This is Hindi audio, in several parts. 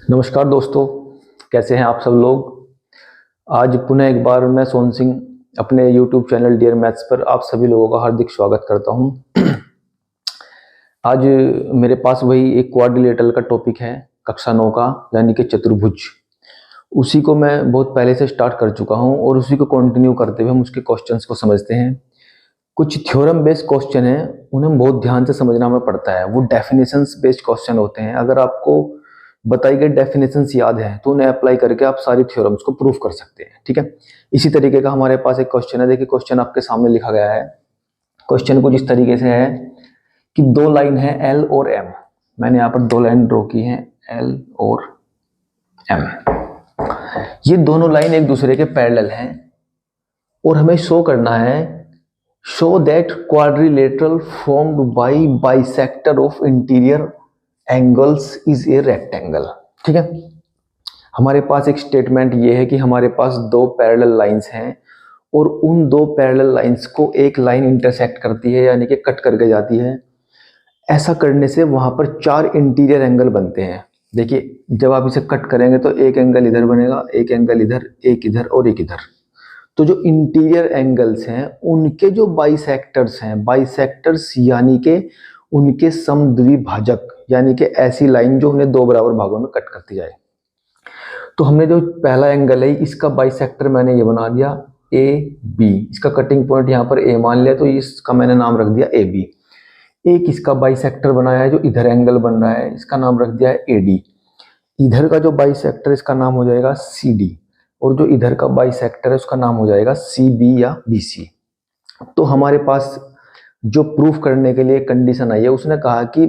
नमस्कार दोस्तों, कैसे हैं आप सब लोग। आज पुनः एक बार मैं सोन सिंह अपने YouTube चैनल डियर मैथ्स पर आप सभी लोगों का हार्दिक स्वागत करता हूं। आज मेरे पास वही एक क्वाड्रिलेटरल का टॉपिक है, कक्षा 9 का, यानी कि चतुर्भुज। उसी को मैं बहुत पहले से स्टार्ट कर चुका हूं और उसी को कंटिन्यू करते हुए हम उसके क्वेश्चंस को समझते हैं। कुछ थ्योरम बेस्ड क्वेश्चन हैं, उन्हें बहुत ध्यान से समझना हमें पड़ता है। वो डेफिनेशंस बेस्ड क्वेश्चन होते हैं। अगर आपको बताई गई डेफिनेशंस याद है तो उन्हें अप्लाई करके आप सारी थ्योरम्स को प्रूव कर सकते हैं। ठीक है, इसी तरीके का हमारे पास एक क्वेश्चन है। देखिए, क्वेश्चन आपके सामने लिखा गया है। क्वेश्चन कुछ इस तरीके से है कि दो लाइन है एल और एम। मैंने यहाँ पर दो लाइन ड्रॉ की है, एल और एम। ये दोनों लाइन एक दूसरे के पैरेलल हैं और हमें शो करना है, show that quadrilateral formed by bisector of interior angles is a rectangle. ठीक है, हमारे पास एक स्टेटमेंट ये है कि हमारे पास दो पैरेलल लाइंस हैं और उन दो पैरेलल लाइंस को एक लाइन इंटरसेक्ट करती है, यानी कि कट करके जाती है। ऐसा करने से वहां पर चार इंटीरियर एंगल बनते हैं। देखिए, जब आप इसे कट करेंगे तो एक एंगल इधर बनेगा, एक एंगल इधर, एक इधर और एक इधर। तो जो इंटीरियर एंगल्स हैं उनके जो बाइसेक्टर्स हैं, बाइसेक्टर्स यानी कि उनके समद्विभाजक, यानी कि ऐसी लाइन जो उन्हें दो बराबर भागों में कट करती जाए। तो हमने जो पहला एंगल है इसका बाइसेक्टर मैंने ये बना दिया ए बी। इसका कटिंग पॉइंट यहाँ पर ए मान लिया, तो इसका मैंने नाम रख दिया ए बी। एक इसका बाइसेक्टर बनाया है जो इधर एंगल बन रहा है, इसका नाम रख दिया है ए डी। इधर का जो बाइसेक्टर इसका नाम हो जाएगा सी डी, और जो इधर का बाइसेक्टर है उसका नाम हो जाएगा सी बी या बी सी। तो हमारे पास जो प्रूफ करने के लिए कंडीशन आई है, उसने कहा कि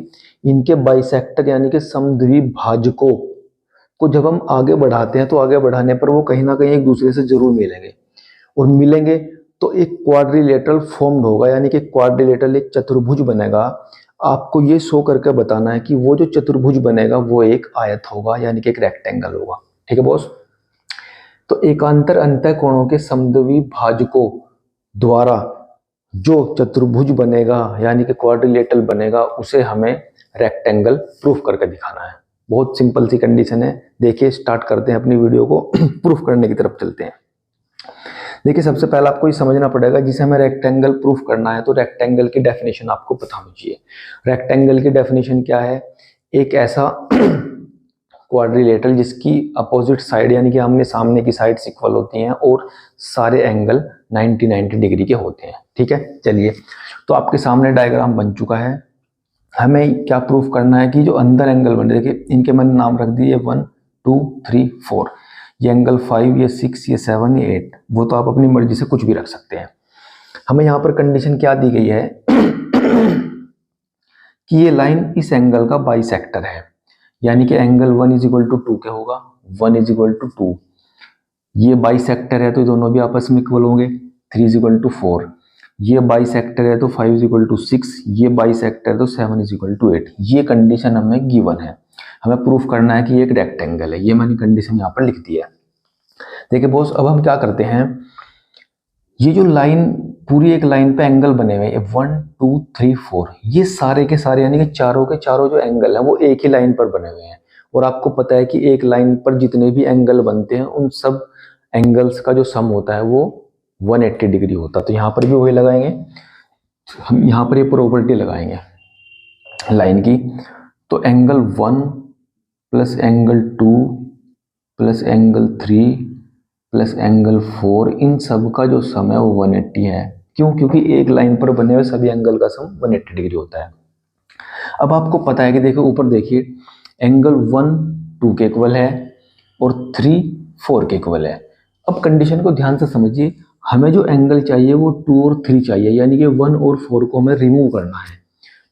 इनके बाइसेक्टर यानी कि समद्विभाजकों को जब हम आगे बढ़ाते हैं तो आगे बढ़ाने पर वो कहीं ना कहीं एक दूसरे से जरूर मिलेंगे, और मिलेंगे तो एक क्वाड्रिलेटरल फॉर्म्ड होगा, यानी कि क्वाड्रिलेटरल एक चतुर्भुज बनेगा। आपको ये शो करके बताना है कि वो जो चतुर्भुज बनेगा वो एक आयत होगा, यानी कि एक रेक्टेंगल होगा। ठीक है बॉस। तो एकांतर अंतःकोणों के समद्विभाजकों द्वारा जो चतुर्भुज बनेगा, यानी कि क्वाड्रिलेटरल बनेगा, उसे हमें रेक्टेंगल प्रूफ करके दिखाना है। बहुत सिंपल सी कंडीशन है। देखिए, स्टार्ट करते हैं अपनी वीडियो को, प्रूफ करने की तरफ चलते हैं। देखिए, सबसे पहले आपको ये समझना पड़ेगा, जिसे हमें रेक्टेंगल प्रूफ करना है तो रेक्टेंगल की डेफिनेशन आपको पता होनी चाहिए। रेक्टेंगल की डेफिनेशन क्या है? एक ऐसा क्वाड्रिलेटरल जिसकी अपोजिट साइड, यानी कि आमने सामने की साइड्स इक्वल होती हैं और सारे एंगल 90 डिग्री के होते हैं। ठीक है, चलिए, तो आपके सामने डायग्राम बन चुका है। हमें क्या प्रूफ करना है कि जो अंदर एंगल बने, देखिए इनके मैंने नाम रख दिए 1 2 3 4। ये एंगल 5, ये 6, ये 7, ये 8। वो तो आप अपनी मर्जी से कुछ भी रख सकते हैं। हमें यहाँ पर कंडीशन क्या दी गई है कि ये लाइन इस एंगल का बाइसेक्टर है, यानी कि एंगल 1 इज इक्वल टू 2 क्या होगा? 1 इज इक्वल टू 2। ये बाइसेक्टर है तो दोनों भी आपस में इक्वल होंगे। 3 इज इक्वल टू 4। ये बाइसेक्टर है तो 5 इज इक्वल टू 6। ये बाइसेक्टर है तो 7 इज इक्वल टू 8। ये कंडीशन हमें गिवन है। हमें प्रूफ करना है कि ये एक रेक्टेंगल है। ये मैंने कंडीशन यहाँ पर लिख दी है। देखिए बॉस, अब हम क्या करते हैं, ये जो लाइन पूरी एक लाइन पे एंगल बने हुए हैं 1 2 3 4, ये सारे के सारे यानी कि चारों के चारों जो एंगल हैं वो एक ही लाइन पर बने हुए हैं। और आपको पता है कि एक लाइन पर जितने भी एंगल बनते हैं उन सब एंगल्स का जो सम होता है वो 180 डिग्री होता है। तो यहाँ पर भी वही लगाएंगे, हम यहाँ पर ये प्रॉपर्टी लगाएंगे लाइन की। तो angle 1 plus angle 2 plus angle 3 plus angle 4, इन सब का जो सम है वो 180 है। क्यों? क्योंकि एक लाइन पर बने हुए सभी एंगल का सम 180 डिग्री होता है। अब आपको पता है कि देखो ऊपर देखिए, एंगल 1 2 के इक्वल है और 3 4 के इक्वल है। अब कंडीशन को ध्यान से समझिए, हमें जो एंगल चाहिए वो 2 और 3 चाहिए, यानी कि 1 और 4 को हमें रिमूव करना है।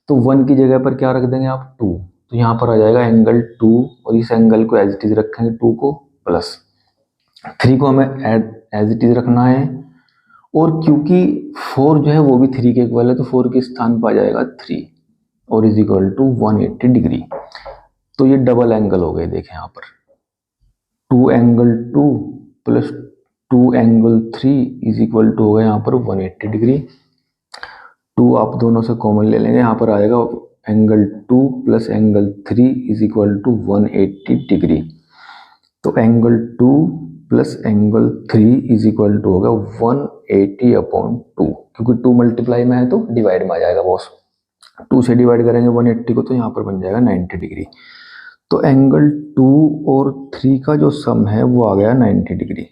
तो 1 की जगह पर क्या रख देंगे आप? 2। तो यहाँ पर आ जाएगा एंगल 2, और इस एंगल को एज इट इज रखेंगे 2 को, प्लस 3 को हमें एज इट इज रखना है। और क्योंकि 4 जो है वो भी 3 के इक्वल है तो 4 के स्थान पर आ जाएगा 3 और इज इक्वल टू 180 डिग्री। तो ये डबल एंगल हो गए। देखें यहाँ पर 2 angle 2 plus 2 angle 3 is equal to हो गया यहाँ पर 180 डिग्री। 2 आप दोनों से कॉमन ले लेंगे, यहाँ पर आएगा angle 2 plus angle 3 is equal to 180 degree. तो angle 2 plus angle 3 is equal to होगा 180/2, क्योंकि 2 मल्टीप्लाई में है तो डिवाइड में आ जाएगा बॉस। 2 से डिवाइड करेंगे 180 को तो यहाँ पर बन जाएगा 90 डिग्री। तो एंगल 2 और 3 का जो सम है वो आ गया 90 डिग्री।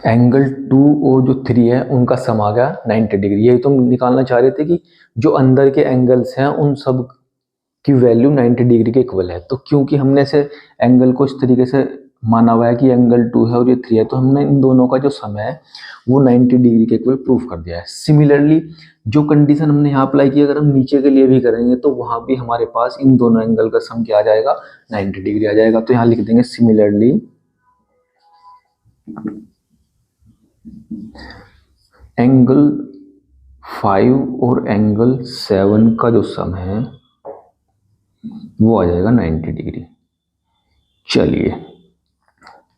एंगल 2 और जो 3 है उनका सम आ गया 90 डिग्री। यही तो हम निकालना चाह रहे थे कि जो अंदर के एंगल्स हैं उन सब की वैल्यू 90 डिग्री के इक्वल है। तो क्योंकि हमने से एंगल को इस तरीके से माना हुआ है कि एंगल 2 है और ये 3 है, तो हमने इन दोनों का जो सम है वो 90 डिग्री के इक्वल प्रूफ कर दिया है। सिमिलरली जो कंडीशन हमने यहाँ अप्लाई की, अगर हम नीचे के लिए भी करेंगे तो वहां भी हमारे पास इन दोनों एंगल का सम क्या आ जाएगा, 90 डिग्री आ जाएगा। तो यहाँ लिख देंगे सिमिलरली एंगल 5 और एंगल 7 का जो सम है वो आ जाएगा 90 डिग्री। चलिए,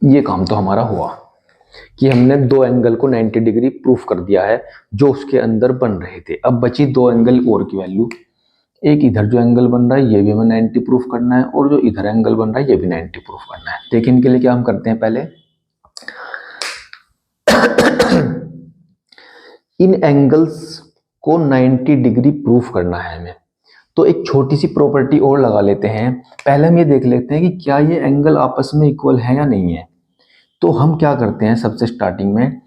ये काम तो हमारा हुआ कि हमने दो एंगल को 90 डिग्री प्रूफ कर दिया है जो उसके अंदर बन रहे थे। अब बची दो एंगल और की वैल्यू। एक इधर जो एंगल बन रहा है ये भी हमें 90 प्रूफ करना है, और जो इधर एंगल बन रहा है ये भी 90 प्रूफ करना है। लेकिन इनके लिए क्या हम करते हैं, पहले इन एंगल्स को 90 डिग्री प्रूफ करना है हमें। तो एक छोटी सी प्रॉपर्टी और लगा लेते हैं। पहले हम ये देख लेते हैं कि क्या ये एंगल आपस में इक्वल है या नहीं है। तो हम क्या करते हैं, सबसे स्टार्टिंग में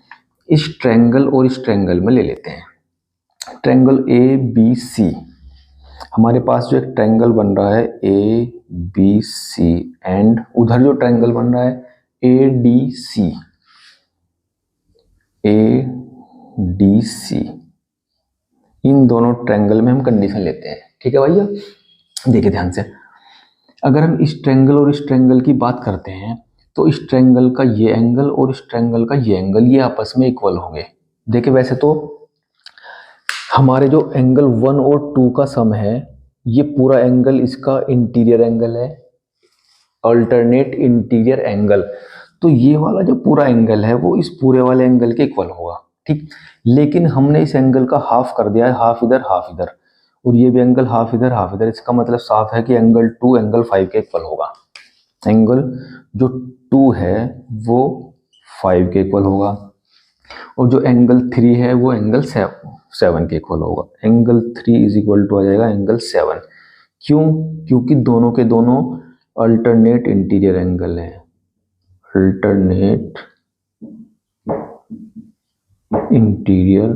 इस ट्रायंगल और इस ट्रायंगल में ले लेते हैं। ट्रायंगल ABC, हमारे पास जो एक ट्रायंगल बन रहा है ABC, एंड उधर जो ट्रायंगल बन रहा है ADC, इन दोनों ट्रायंगल में हम कंडीशन लेते हैं। ठीक है भैया, देखिए ध्यान से। अगर हम इस ट्रायंगल और इस ट्रायंगल की बात करते हैं तो इस ट्रायंगल का ये एंगल और इस ट्रायंगल का ये एंगल ये आपस में इक्वल होंगे। देखिए वैसे तो हमारे जो एंगल 1 और 2 का सम है, ये पूरा एंगल इसका इंटीरियर एंगल है, अल्टरनेट इंटीरियर एंगल। तो ये वाला जो पूरा एंगल है वो इस पूरे वाले एंगल के इक्वल होगा। ठीक, लेकिन हमने इस एंगल का हाफ कर दिया है, हाफ इधर हाफ इधर, और ये भी एंगल हाफ इधर हाफ इधर। इसका मतलब साफ है कि एंगल 2 एंगल 5 के इक्वल होगा। एंगल जो 2 है वो 5 के इक्वल होगा, और जो एंगल 3 है वो एंगल 7 के इक्वल होगा। एंगल 3 इज इक्वल टू आ जाएगा एंगल 7। क्यों? क्योंकि दोनों के दोनों अल्टरनेट इंटीरियर एंगल है, अल्टरनेट इंटीरियर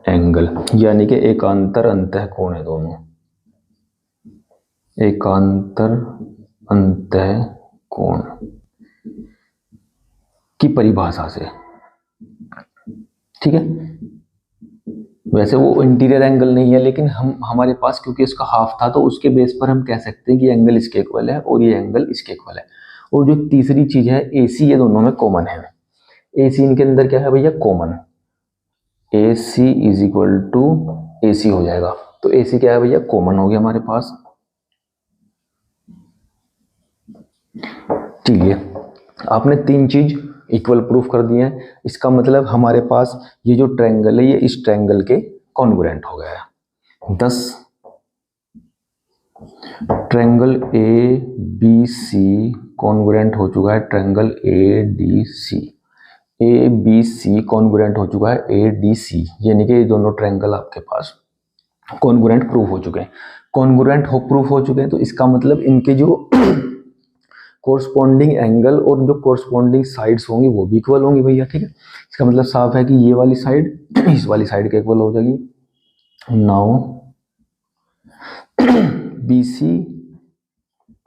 एंगल, यानी कि एकांतर अंतःकोण है दोनों, एकांतर अंतःकोण की परिभाषा से। ठीक है, वैसे वो इंटीरियर एंगल नहीं है, लेकिन हमारे पास क्योंकि इसका हाफ था तो उसके बेस पर हम कह सकते हैं कि एंगल इसके इक्वल है और ये एंगल इसके इक्वल है। और जो तीसरी चीज है AC, ये दोनों में कॉमन है। AC इनके अंदर क्या है भैया, common. AC is equal to AC हो जाएगा। तो AC क्या है भैया, कॉमन हो गया हमारे पास। ठीक है, आपने तीन चीज इक्वल प्रूफ कर दिए हैं। इसका मतलब हमारे पास ये जो ट्रायंगल है ये इस ट्रायंगल के कॉन्ग्रुएंट हो गया है। 10 ट्रायंगल ABC कॉन्ग्रुएंट हो चुका है ट्रायंगल ADC, ABC कॉन्ग्रुएंट हो चुका है ADC, यानी कि ये दोनों ट्रायंगल आपके पास कॉन्ग्रुएंट प्रूफ हो चुके हैं। कॉन्ग्रुएंट प्रूफ हो चुके हैं तो इसका मतलब इनके जो कोरस्पॉन्डिंग एंगल और जो कोरस्पॉन्डिंग साइड्स होंगी वो भी इक्वल होंगी भैया। ठीक है, इसका मतलब साफ है कि ये वाली साइड इस वाली साइड के इक्वल हो जाएगी। Now BC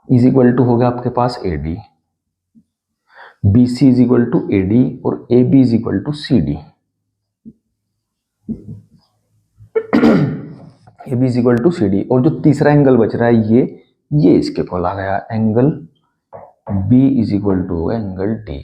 is equal to हो गया आपके पास AD, BC is equal to AD और AB is equal to CD, AB is equal to CD। और जो तीसरा एंगल बच रहा है ये इसके इक्वल आ गया, angle B is equal to होगा एंगल D।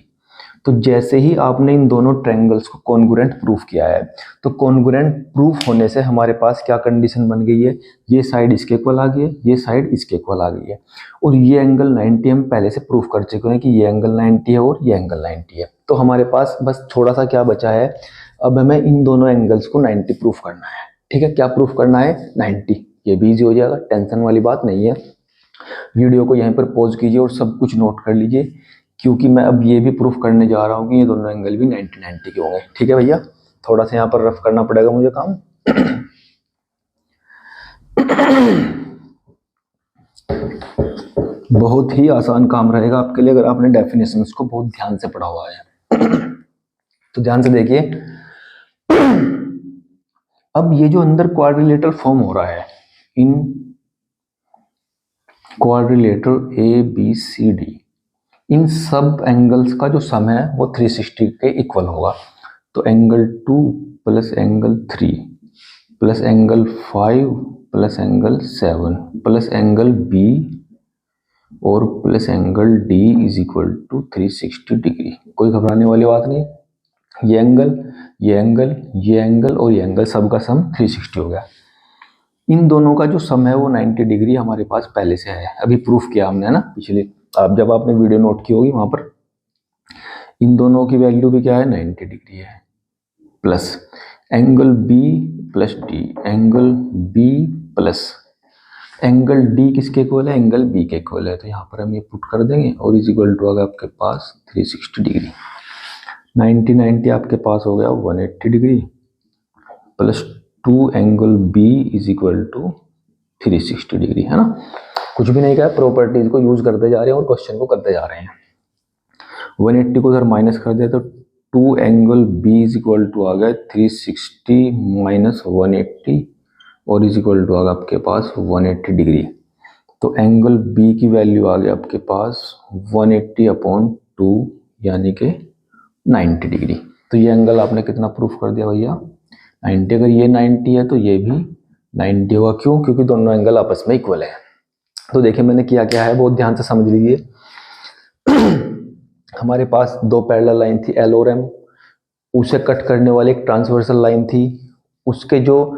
तो जैसे ही आपने इन दोनों ट्रायंगल्स को कॉन्ग्रुएंट प्रूफ किया है, तो कॉन्ग्रुएंट प्रूफ होने से हमारे पास क्या कंडीशन बन गई है, ये साइड इसके इक्वल आ गई है, ये साइड इसके इक्वल आ गई है। और ये एंगल 90 हम पहले से प्रूफ कर चुके हैं कि ये एंगल 90 है और ये एंगल 90 है। तो हमारे पास बस थोड़ा सा क्या बचा है, अब हमें इन दोनों एंगल्स को 90 प्रूफ करना है। ठीक है, क्या प्रूफ करना है? 90। ये भी इजी हो जाएगा, टेंशन वाली बात नहीं है। वीडियो को यहीं पर पॉज कीजिए और सब कुछ नोट कर लीजिए, क्योंकि मैं अब ये भी प्रूफ करने जा रहा हूँ कि ये दोनों एंगल भी 90-90 के होंगे। ठीक है भैया, थोड़ा सा यहाँ पर रफ करना पड़ेगा मुझे काम। बहुत ही आसान काम रहेगा आपके लिए अगर आपने डेफिनेशंस को बहुत ध्यान से पढ़ा हुआ है। तो ध्यान से देखिए, अब ये जो अंदर क्वाड्रिलेटरल फॉर्म हो रहा है, in quadrilateral A B C D, इन सब एंगल्स का जो सम है वो 360 के इक्वल होगा। तो angle 2 plus angle 3 plus angle 5 plus angle 7 plus angle B और plus angle D is equal to 360 degree. कोई घबराने वाली बात नहीं। ये एंगल, ये एंगल, ये एंगल और ये एंगल, सबका सम 360 हो गया। इन दोनों का जो सम है वो 90 डिग्री हमारे पास पहले से है, अभी प्रूफ किया हमने ना पिछले, आप जब आपने वीडियो नोट की होगी वहां पर इन दोनों की वैल्यू भी क्या है, 90 डिग्री है। Plus angle B plus D, angle B plus angle D किसके इक्वल है, एंगल बी के इक्वल है। तो यहाँ पर हम ये पुट कर देंगे और इज इक्वल टू आ गया आपके पास 360 डिग्री। 90-90 आपके पास हो गया 180 degree plus 2 angle B is equal to 360 degree, है ना। कुछ भी नहीं कहा, प्रॉपर्टीज को यूज करते जा रहे हैं और क्वेश्चन को करते जा रहे हैं। 180 को उधर माइनस कर दिया तो 2 angle B is equal to आ गया 360 माइनस 180 और इज इक्वल टू आ गया आपके पास 180 डिग्री। तो एंगल बी की वैल्यू आ गया आपके पास 180/2 यानी कि 90 डिग्री। तो ये एंगल आपने कितना प्रूफ कर दिया भैया, 90। अगर ये 90 है तो ये भी 90 होगा। क्यों? क्योंकि दोनों एंगल आपस में इक्वल है। तो देखिए मैंने किया क्या है, बहुत ध्यान से समझ लीजिए। हमारे पास दो पैरेलल लाइन थी एल और एम, उसे कट करने वाली एक ट्रांसवर्सल लाइन थी। उसके जो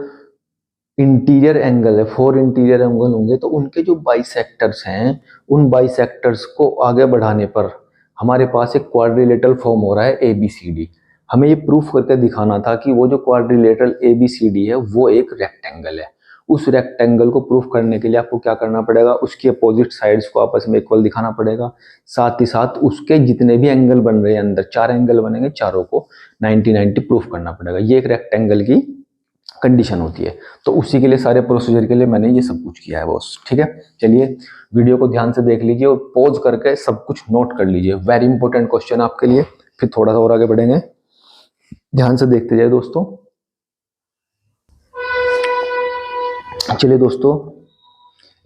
इंटीरियर एंगल है, 4 इंटीरियर एंगल होंगे, तो उनके जो बाइसेक्टर्स हैं, उन बाइसेक्टर्स को आगे बढ़ाने पर हमारे पास एक क्वाड्रिलेटरल फॉर्म हो रहा है ए बी सी डी। हमें ये प्रूफ करके दिखाना था कि वो जो quadrilateral A B C D है वो एक रेक्टेंगल है। उस रेक्टेंगल को प्रूफ करने के लिए आपको क्या करना पड़ेगा, उसकी अपोजिट साइड्स को आपस में इक्वल दिखाना पड़ेगा। साथ ही साथ उसके जितने भी एंगल बन रहे हैं, अंदर 4 एंगल बनेंगे, चारों को 90-90 प्रूफ करना पड़ेगा। ये एक रेक्टेंगल की कंडीशन होती है। तो उसी के लिए, सारे प्रोसीजर के लिए मैंने ये सब कुछ किया है बॉस। ठीक है, चलिए वीडियो को ध्यान से देख लीजिए और पॉज करके सब कुछ नोट कर लीजिए। वेरी इंपॉर्टेंट क्वेश्चन आपके लिए। फिर थोड़ा सा और आगे बढ़ेंगे, ध्यान से देखते जाए दोस्तों। चलिए दोस्तों,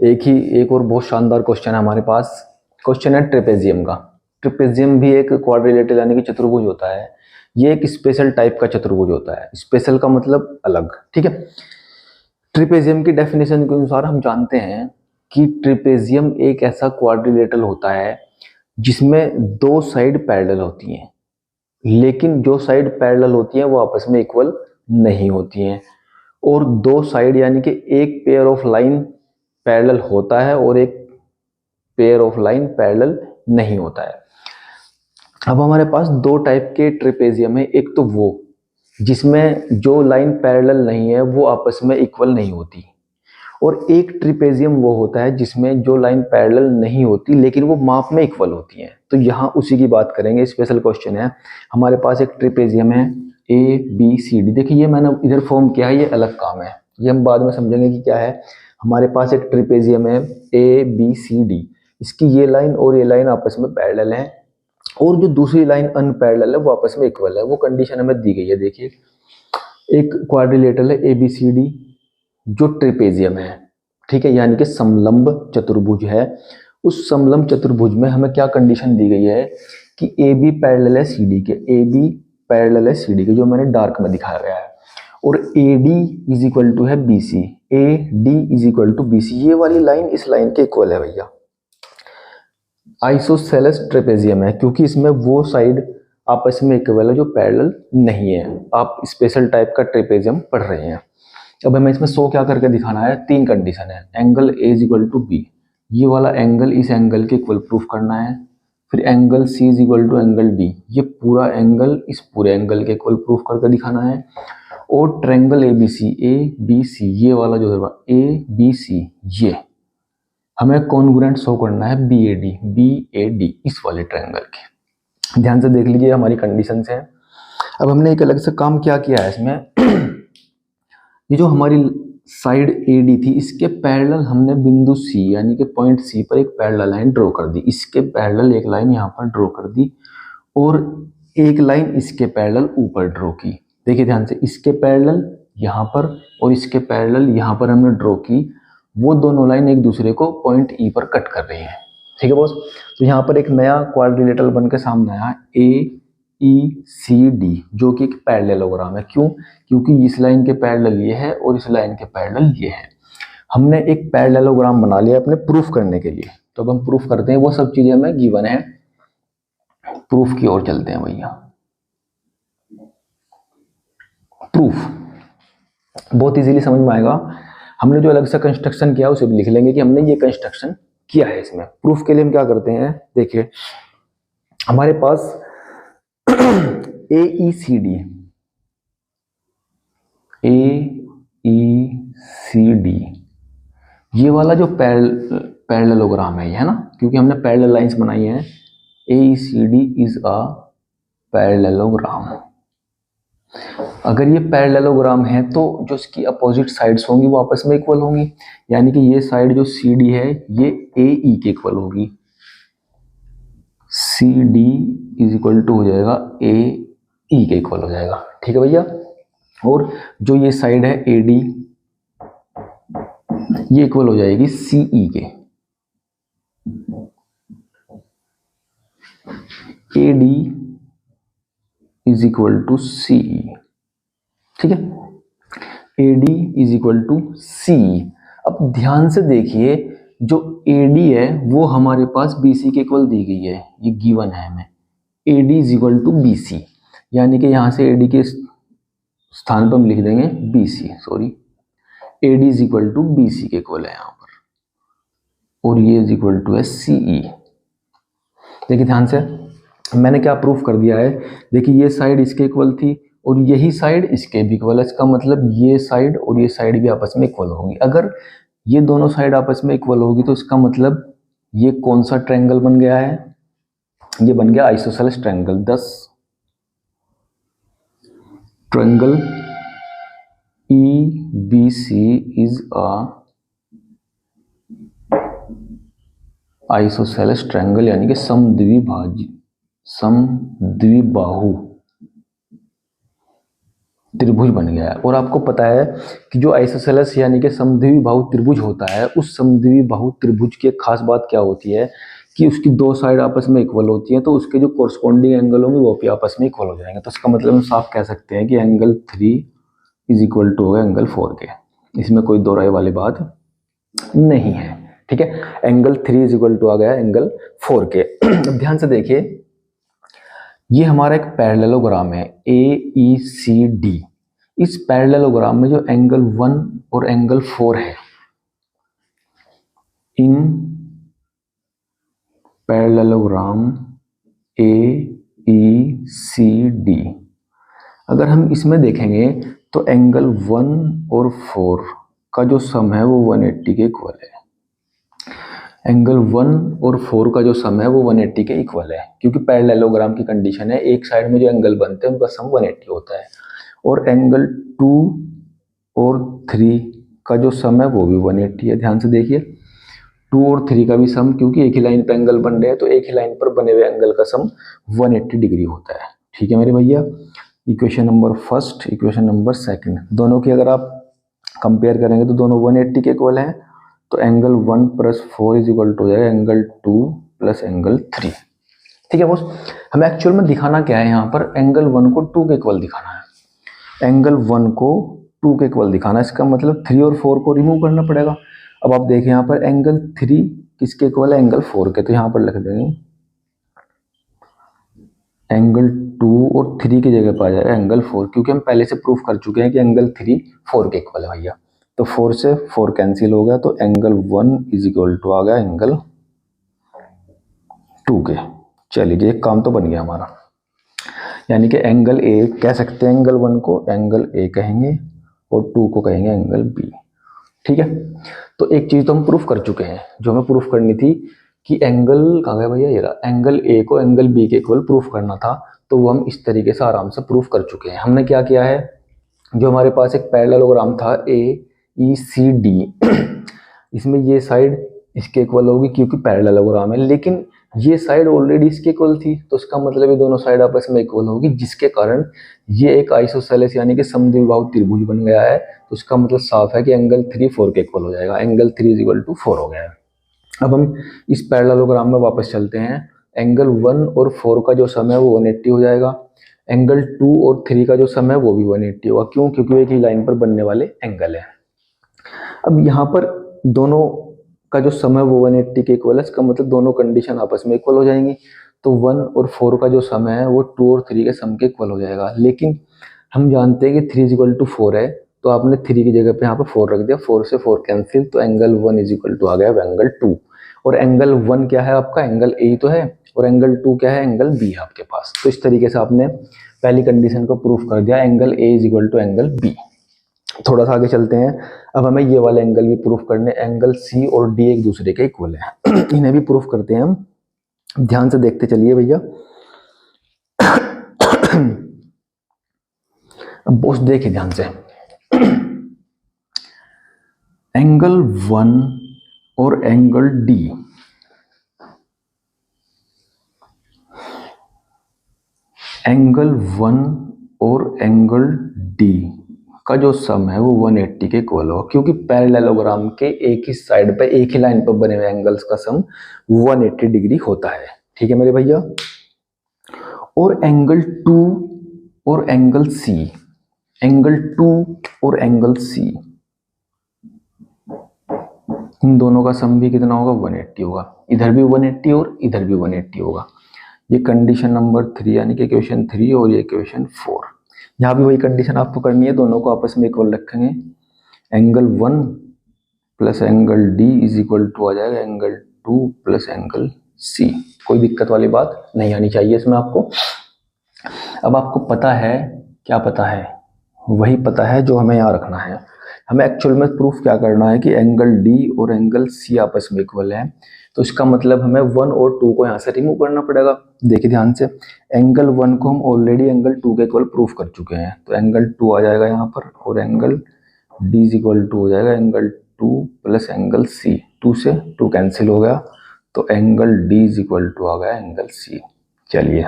एक और बहुत शानदार क्वेश्चन है हमारे पास। क्वेश्चन है ट्रेपेजियम का। ट्रेपेजियम भी एक क्वाड्रिलेटरल यानी कि चतुर्भुज होता है। ये एक स्पेशल टाइप का चतुर्भुज होता है। स्पेशल का मतलब अलग। ठीक है, ट्रेपेजियम की डेफिनेशन के अनुसार हम जानते हैं कि ट्रेपेजियम एक ऐसा क्वाड्रिलेटरल होता है जिसमें 2 साइड पैरेलल होती हैं, लेकिन जो साइड पैरेलल होती हैं वो आपस में इक्वल नहीं होती हैं। और 2 साइड यानी कि एक पेयर ऑफ लाइन पैरेलल होता है और एक पेयर ऑफ लाइन पैरेलल नहीं होता है। अब हमारे पास 2 टाइप के ट्रेपेजियम है। एक तो वो जिसमें जो लाइन पैरेलल नहीं है वो आपस में इक्वल नहीं होती, और एक ट्रेपेजियम वो होता है जिसमें जो लाइन पैरेलल नहीं होती लेकिन वो माप में इक्वल होती हैं। तो यहाँ उसी की बात करेंगे। स्पेशल क्वेश्चन है। हमारे पास एक ट्रेपेजियम है ए बी सी डी। देखिए ये मैंने इधर फॉर्म किया है, ये अलग काम है, ये हम बाद में समझेंगे कि क्या है। हमारे पास एक ट्रेपेजियम है ए बी सी डी। इसकी ये लाइन और ये लाइन आपस में पैरेलल है, और जो दूसरी लाइन अनपैरेलल है वो आपस में इक्वल है। वो कंडीशन हमें दी गई है। देखिए एक क्वाड्रिलेटरल है ए बी सी डी जो ट्रेपेजियम है, ठीक है, यानी कि समलंब चतुर्भुज है। उस समलंब चतुर्भुज में हमें क्या कंडीशन दी गई है कि ए बी पैरेलल है सी डी के, ए बी पैरेलल है सी डी के, जो मैंने डार्क में दिखाया गया है, और A D is equal to है B C, A D is equal to B C. ये वाली लाइन इस लाइन के इक्वल है भैया। आइसोसेलेस ट्रेपेजियम है क्योंकि इसमें वो साइड आपस में इक्वल है जो पैरेलल नहीं है। आप स्पेशल टाइप का ट्रेपेजियम पढ़ रहे हैं। अब हमें इसमें 100 क्या करके दिखाना है, 3 कंडीशन है। Angle A is equal to B, ये वाला एंगल इस एंगल के इक्वल प्रूफ करना है। फिर angle C is equal to angle D, ये पूरा एंगल इस पूरे एंगल के इक्वल प्रूफ करके दिखाना है। और ट्रायंगल ABC ये वाला जो है ABC, ये हमें कॉन्ग्रुएंट शो करना है BAD इस वाले ट्रायंगल के। ध्यान से देख लीजिए हमारी कंडीशंस हैं। अब हमने एक अलग से काम क्या किया है इसमें, ये जो हमारी साइड AD थी इसके पैरेलल हमने बिंदु C यानी कि पॉइंट C पर एक पैरेलल लाइन ड्रॉ कर दी, इसके पैरेलल एक लाइन यहाँ पर ड्रॉ कर दी और एक लाइन इसके पैरेलल ऊपर ड्रॉ की। देखिए ध्यान से, इसके पैरेलल यहाँ पर और इसके पैरेलल यहाँ पर हमने ड्रॉ की, वो दोनों लाइन एक दूसरे को पॉइंट E पर कट कर रही हैं। ठीक है बॉस, तो यहाँ पर एक नया क्वाड्रिलेटरल बन के सामने आया AECD जो कि एक पैरेललोग्राम है। क्यों? क्योंकि इस लाइन के पैरेलल ये है और इस लाइन के पैरेलल ये है। हमने एक पैरेललोग्राम बना लिया अपने प्रूफ करने के लिए। तो अब हम प्रूफ करते हैं, वो सब चीजें हमें गिवन है। प्रूफ की ओर चलते हैं भैया। प्रूफ बहुत इजीली समझ में आएगा। हमने जो अलग से कंस्ट्रक्शन किया उसे भी लिख लेंगे कि हमने ये कंस्ट्रक्शन किया है इसमें। प्रूफ के लिए हम क्या करते हैं, देखिए हमारे पास AECD ये वाला जो पैरेललोग्राम है ना, क्योंकि हमने पैरेलल लाइंस बनाई हैं। AECD is a parallelogram. अगर ये पैरेललोग्राम है तो जो इसकी अपोजिट साइड्स होंगी वो आपस में इक्वल होंगी, यानी कि ये साइड जो CD है ये AE के इक्वल होगी। CD इज इक्वल टू हो जाएगा AE के इक्वल हो जाएगा। ठीक है भैया। और जो ये साइड है AD ये इक्वल हो जाएगी CE के। AD is equal to CE। ठीक है, AD is equal to CE। अब ध्यान से देखिए, जो AD है वो हमारे पास BC के इक्वल दी गई है, ये गिवन है हमें। AD is equal to BC, यानी कि यहां से AD के स्थान पर हम लिख देंगे BC, sorry AD is equal to BC के इक्वल है यहां पर, और ये इज इक्वल टू है CE। देखिए ध्यान से, मैंने क्या प्रूफ कर दिया है, देखिए ये साइड इसके इक्वल थी और यही साइड इसके भी इक्वल है। इसका मतलब ये साइड और ये साइड भी आपस में इक्वल होगी। अगर ये दोनों साइड आपस में इक्वल होगी तो इसका मतलब ये कौन सा ट्रायंगल बन गया है, ये बन गया आइसोसेलेस ट्रायंगल। दस triangle EBC is a isosceles triangle, यानी कि समद्विबाहु त्रिभुज बन गया है। और आपको पता है कि जो आइसोसेलेस यानी कि समद्विबाहु त्रिभुज होता है, उस समद्विबाहु त्रिभुज की एक खास बात क्या होती है कि उसकी दो साइड आपस में इक्वल होती हैं, तो उसके जो कोरस्पॉन्डिंग एंगल होंगे वो भी आपस में इक्वल हो जाएंगे। तो इसका मतलब हम साफ कह सकते हैं कि एंगल 3 इज इक्वल टू होगा एंगल 4 के। इसमें कोई दो राय वाली बात नहीं है। ठीक है, एंगल 3 इज इक्वल टू आ गया एंगल 4 के। ध्यान से देखिए, ये हमारा एक पैरेललोग्राम है AECD। इस पैरेललोग्राम में जो एंगल 1 और एंगल 4 है, इन पैरेललोग्राम AECD अगर हम इसमें देखेंगे तो एंगल 1 और 4 का जो सम है वो 180 के इक्वल है। एंगल 1 और 4 का जो सम है वो 180 के इक्वल है, क्योंकि पैरेललोग्राम की कंडीशन है एक साइड में जो एंगल बनते हैं उनका सम 180 होता है। और एंगल 2 और 3 का जो सम है वो भी 180 है। ध्यान से देखिए, 2 और 3 का भी सम, क्योंकि एक ही लाइन पर एंगल बन रहे हैं तो एक ही लाइन पर बने हुए एंगल का सम 180 डिग्री होता है। ठीक है मेरे भैया, equation number first, equation number second, दोनों की अगर आप कंपेयर करेंगे तो दोनों 180 के इक्वल हैं। तो एंगल 1 + 4 इज इक्वल टू हो जाएगा एंगल 2 + एंगल 3। ठीक है बॉस, हमें एक्चुअल में दिखाना क्या है, यहाँ पर एंगल 1 को 2 के इक्वल दिखाना है। एंगल 1 को 2 के इक्वल दिखाना है, इसका मतलब 3 और 4 को रिमूव करना पड़ेगा। अब आप देखें यहाँ पर एंगल 3 किसके इक्वल है, एंगल 4 के, तो यहाँ पर लिख देंगे एंगल 2 और 3 की जगह पर आ जाएगा एंगल 4, क्योंकि हम पहले से प्रूफ कर चुके हैं कि एंगल 3 4 के इक्वल है भैया। तो 4 से 4 कैंसिल हो गया, तो एंगल 1 इज इक्वल टू आ गया एंगल 2 के। चलिए, एक काम तो बन गया हमारा। यानी कि एंगल ए कह सकते हैं, एंगल 1 को एंगल ए कहेंगे और 2 को कहेंगे एंगल बी। ठीक है, तो एक चीज तो हम प्रूफ कर चुके हैं, जो हमें प्रूफ करनी थी कि एंगल कहाँ गया भैया, ये रहा, एंगल ए को एंगल बी के इक्वल प्रूफ करना था, तो वो हम इस तरीके से आराम से प्रूफ कर चुके हैं। हमने क्या किया है, जो हमारे पास एक पैरेललोग्राम था ए ई सी डी, इसमें ये साइड इसके इक्वल होगी क्योंकि पैरेललोग्राम है, लेकिन ये साइड ऑलरेडी इसके इक्वल थी, तो इसका मतलब ये दोनों साइड आपस में इक्वल होगी, जिसके कारण ये एक आइसोसेलेस यानी कि समद्विबाहु त्रिभुज बन गया है। तो इसका मतलब साफ है कि एंगल 3 4 के इक्वल हो जाएगा, एंगल 3 = 4 हो गया है। अब हम इस पैरेललोग्राम में वापस चलते हैं। एंगल 1 और 4 का जो सम है वो 180 हो जाएगा, एंगल 2 और 3 का जो सम है वो भी 180 होगा। क्यों? क्योंकि वो एक ही लाइन पर बनने वाले एंगल है। अब यहाँ पर दोनों का जो सम है वो 180 के इक्वल है, इसका मतलब दोनों कंडीशन आपस में इक्वल हो जाएंगी। तो 1 और 4 का जो सम है वो 2 और 3 के सम के इक्वल हो जाएगा। लेकिन हम जानते हैं कि 3 = 4 है, तो आपने 3 की जगह पे यहाँ पे 4 रख दिया, 4 से 4 कैंसिल, तो एंगल 1 = आ गया एंगल 2। और एंगल 1 क्या है आपका, एंगल ए तो है, और एंगल 2 क्या है, एंगल बी है आपके पास। तो इस तरीके से आपने पहली कंडीशन को प्रूफ कर दिया, एंगल ए = एंगल बी। थोड़ा सा आगे चलते हैं, अब हमें ये वाले एंगल भी प्रूफ करने, एंगल सी और डी एक दूसरे के इक्वल है। इन्हें भी प्रूफ करते हैं हम, ध्यान से देखते चलिए भैया। अब बॉस देखिए ध्यान से, एंगल 1 और एंगल डी, एंगल 1 और एंगल डी का जो सम है वो 180 के इक्वल होगा, क्योंकि पैरेललोग्राम के एक ही साइड पे एक ही लाइन पर बने हुए एंगल्स का सम 180 डिग्री होता है। ठीक है मेरे भैया। और एंगल 2 और एंगल सी, एंगल 2 और एंगल सी, इन दोनों का सम भी कितना होगा, 180 होगा। इधर भी 180 और इधर भी 180 होगा। ये कंडीशन नंबर 3 यानी कि इक्वेशन 3 और ये इक्वेशन 4। यहाँ भी वही कंडीशन आपको करनी है, दोनों को आपस में इक्वल रखेंगे। एंगल 1 प्लस एंगल डी = आ जाएगा एंगल 2 प्लस एंगल सी। कोई दिक्कत वाली बात नहीं आनी चाहिए इसमें आपको। अब आपको पता है, क्या पता है, वही पता है जो हमें यहाँ रखना है। हमें एक्चुअल में प्रूफ क्या करना है कि एंगल डी और एंगल सी आपस में इक्वल है, तो इसका मतलब हमें 1 और 2 को यहाँ से रिमूव करना पड़ेगा। देखिए ध्यान से, एंगल 1 को हम ऑलरेडी एंगल 2 के इक्वल प्रूफ कर चुके हैं, तो एंगल 2 आ जाएगा यहाँ पर, और एंगल डी = हो जाएगा एंगल 2 प्लस एंगल सी। 2 से 2 कैंसिल हो गया, तो एंगल डी = आ गया एंगल सी। चलिए,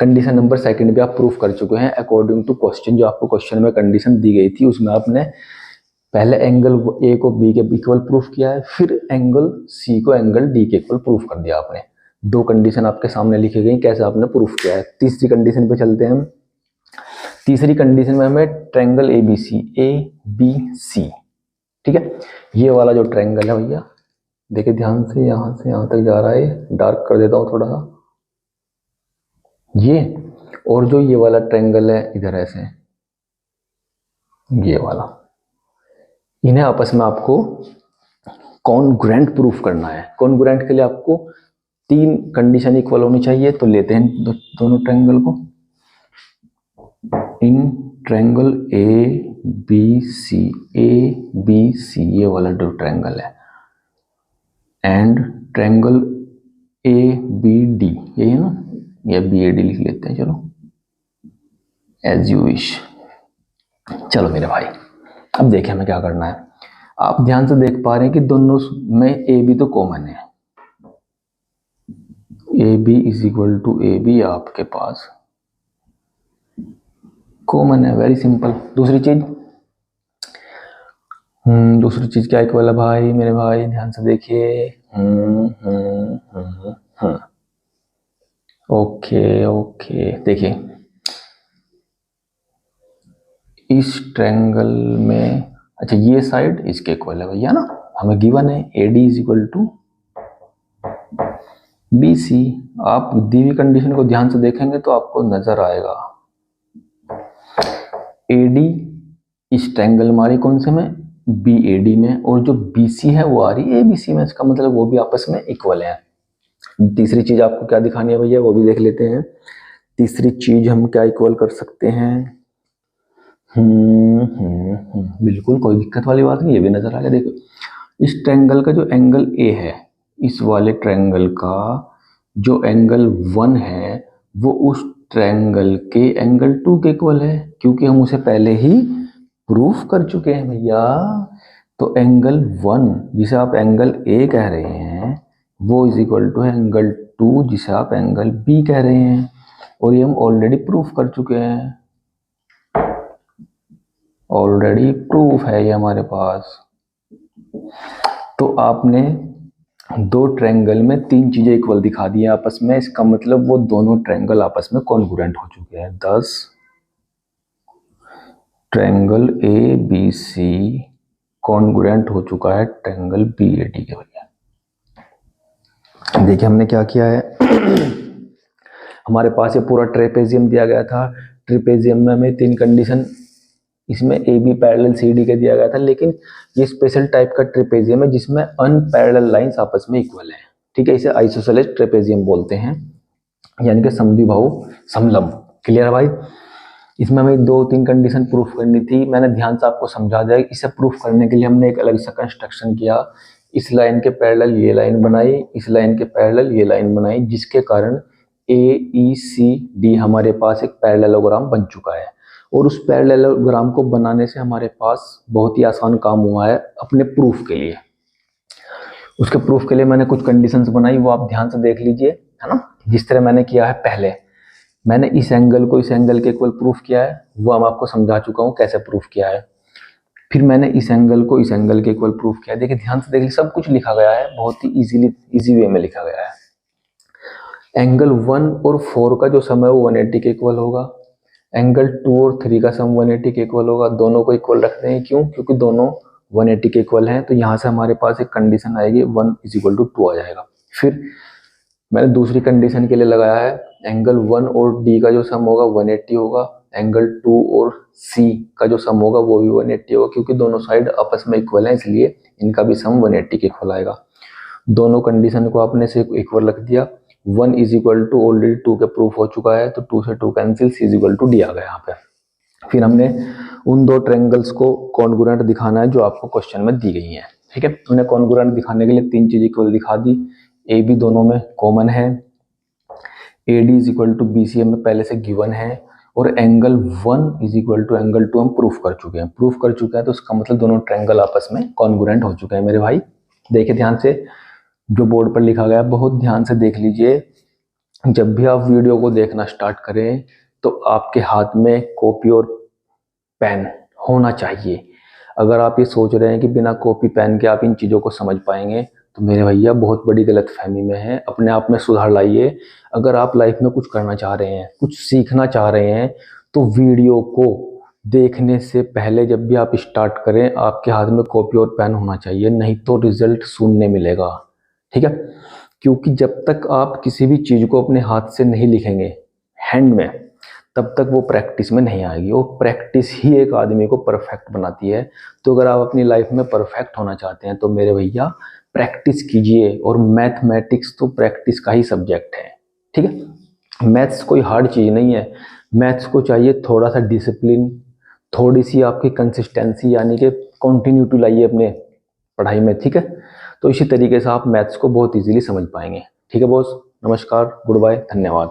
कंडीशन नंबर 2 भी आप प्रूफ कर चुके हैं अकॉर्डिंग टू क्वेश्चन। जो आपको क्वेश्चन में कंडीशन दी गई थी उसमें आपने पहले एंगल ए को बी के इक्वल प्रूफ किया है, फिर एंगल सी को एंगल डी के इक्वल प्रूफ कर दिया आपने। 2 कंडीशन आपके सामने लिखी गई, कैसे आपने प्रूफ किया है। तीसरी कंडीशन पे चलते हैं हम। तीसरी कंडीशन में हमें ट्रायंगल ए बी सी, ठीक है, ये वाला जो ट्रायंगल है भैया, देखिए ध्यान से, यहाँ से यहाँ तक जा रहा है, डार्क कर देता हूँ थोड़ा सा, ये, और जो ये वाला ट्रायंगल है इधर ऐसे, ये वाला, इन्हें आपस में आपको कॉन्ग्रुएंट प्रूफ करना है। कॉन्ग्रुएंट के लिए आपको 3 कंडीशन इक्वल होनी चाहिए। तो लेते हैं दोनों ट्रायंगल को। In triangle A B C, ये वाला जो ट्रायंगल है, and triangle A B D, यही है ना, या बी ए डी लिख लेते हैं, चलो एज यू विश। चलो मेरे भाई, अब देखिए हमें क्या करना है। आप ध्यान से देख पा रहे हैं कि दोनों में ए बी तो कॉमन है, ए बी = ए बी आपके पास कॉमन है, वेरी सिंपल। दूसरी चीज क्या इक्वल है भाई, मेरे भाई ध्यान से देखिए। ओके, देखिए इस ट्रायंगल में, अच्छा ये साइड इसके इक्वल है भैया ना, हमें गिवन है AD = BC। आप दी हुई कंडीशन को ध्यान से देखेंगे तो आपको नजर आएगा AD इस ट्रायंगल में आ रही कौन से में, BAD में, और जो BC है वो आ रही है ABC में। इसका मतलब वो भी आपस में इक्वल है। तीसरी चीज आपको क्या दिखानी है भैया, वो भी देख लेते हैं। तीसरी चीज हम क्या इक्वल कर सकते हैं? बिल्कुल कोई दिक्कत वाली बात नहीं, ये भी नजर आ गया। देखो इस ट्रायंगल का जो एंगल ए है, इस वाले ट्रायंगल का जो एंगल 1 है वो उस ट्रायंगल के एंगल 2 के इक्वल है, क्योंकि हम उसे पहले ही प्रूफ कर चुके हैं भैया। तो एंगल 1 जिसे आप एंगल ए कह रहे हैं वो इज इक्वल टू एंगल 2 जिसे आप एंगल बी कह रहे हैं, और ये हम ऑलरेडी प्रूफ कर चुके हैं। ऑलरेडी प्रूफ है ये हमारे पास। तो आपने दो ट्रायंगल में तीन चीजें इक्वल दिखा दी है आपस में, इसका मतलब वो दोनों ट्रायंगल आपस में कॉन्ग्रुएंट हो चुके हैं। 10 triangle A B C congruent हो चुका है ट्रायंगल बी ए डी के। भैया देखिए हमने क्या किया है हमारे पास ये पूरा ट्रेपेजियम दिया गया था। ट्रेपेजियम में हमें तीन कंडीशन, इसमें A B parallel C D के दिया गया था, लेकिन ये स्पेशल टाइप का ट्रेपेजियम है जिसमें अनपैरेलल लाइंस आपस में इक्वल है। ठीक है, इसे आइसोसेलेस ट्रेपेजियम बोलते हैं, यानी कि समद्विबाहु समलंब। क्लियर है भाई? इसमें हमें दो तीन कंडीशन प्रूफ करनी थी, मैंने ध्यान से आपको समझा दिया। इसे प्रूफ करने के लिए हमने एक अलग सा कंस्ट्रक्शन किया। इस लाइन के पैरेलल ये लाइन बनाई, इस लाइन के पैरेलल ये लाइन बनाई, जिसके कारण ए ई सी डी हमारे पास एक पैरेललोग्राम बन चुका है। और उस पैरेललोग्राम को बनाने से हमारे पास बहुत ही आसान काम हुआ है अपने प्रूफ के लिए। उसके प्रूफ के लिए मैंने कुछ कंडीशंस बनाई, वो आप ध्यान से देख लीजिए, है ना। जिस तरह मैंने किया है, पहले मैंने इस एंगल को इस एंगल के इक्वल प्रूफ किया है, वो मैं आपको समझा चुका हूँ कैसे प्रूफ किया है। फिर मैंने इस एंगल को इस एंगल के इक्वल प्रूफ किया। देखिए ध्यान से देखिए, सब कुछ लिखा गया है, बहुत ही इजी वे में लिखा गया है। एंगल 1 और 4 का जो सम है वो 180 के इक्वल होगा। एंगल 2 और 3 का सम 180 के इक्वल होगा। दोनों को इक्वल रखते हैं, क्यों? क्योंकि दोनों 180 के इक्वल हैं। तो यहाँ से हमारे पास एक कंडीशन आएगी 1 = 2 आ जाएगा। फिर मैंने दूसरी कंडीशन के लिए लगाया है, एंगल 1 और डी का जो सम होगा 180 होगा। एंगल 2 और सी का जो सम होगा वो भी 180 होगा, क्योंकि दोनों साइड आपस में इक्वल हैं, इसलिए इनका भी सम 180 के इक्वल आएगा। दोनों कंडीशन को आपने से इक्वल रख दिया। 1 = ऑलरेडी 2 के प्रूफ हो चुका है, तो 2 से 2 कैंसिल, c = d आ गया यहाँ पे। फिर हमने उन दो ट्रायंगल्स को कॉन्ग्रुएंट दिखाना है जो आपको क्वेश्चन में दी गई हैं। ठीक है, हमने कॉन्ग्रुएंट दिखाने के लिए तीन चीज इक्वल दिखा दी। ए बी दोनों में कॉमन है, ए डी = बी सी में पहले से गिवन है, और एंगल 1 = एंगल 2 हम प्रूफ कर चुके हैं। तो उसका मतलब दोनों ट्रायंगल आपस में कॉन्ग्रुएंट हो चुके हैं मेरे भाई। देखिए ध्यान से, जो बोर्ड पर लिखा गया है बहुत ध्यान से देख लीजिए। जब भी आप वीडियो को देखना स्टार्ट करें तो आपके हाथ में कॉपी और पेन होना चाहिए। अगर आप ये सोच रहे हैं कि बिना कॉपी पेन के आप इन चीज़ों को समझ पाएंगे, तो मेरे भैया बहुत बड़ी गलतफहमी में है। अपने आप में सुधार लाइए। अगर आप लाइफ में कुछ करना चाह रहे हैं, कुछ सीखना चाह रहे हैं, तो वीडियो को देखने से पहले जब भी आप स्टार्ट करें, आपके हाथ में कॉपी और पेन होना चाहिए, नहीं तो रिजल्ट शून्य मिलेगा। ठीक है, क्योंकि जब तक आप किसी भी चीज़ को अपने हाथ से नहीं लिखेंगे हैंड में, तब तक वो प्रैक्टिस में नहीं आएगी। वो प्रैक्टिस ही एक आदमी को परफेक्ट बनाती है। तो अगर आप अपनी लाइफ में परफेक्ट होना चाहते हैं तो मेरे भैया प्रैक्टिस कीजिए। और मैथमेटिक्स तो प्रैक्टिस का ही सब्जेक्ट है। ठीक है, मैथ्स कोई हार्ड चीज़ नहीं है। मैथ्स को चाहिए थोड़ा सा डिसिप्लिन, थोड़ी सी आपकी कंसिस्टेंसी, यानी कि कंटिन्यूटी लाइए अपने पढ़ाई में। ठीक है, तो इसी तरीके से आप मैथ्स को बहुत इजीली समझ पाएंगे। ठीक है बॉस, नमस्कार, गुड बाय, धन्यवाद।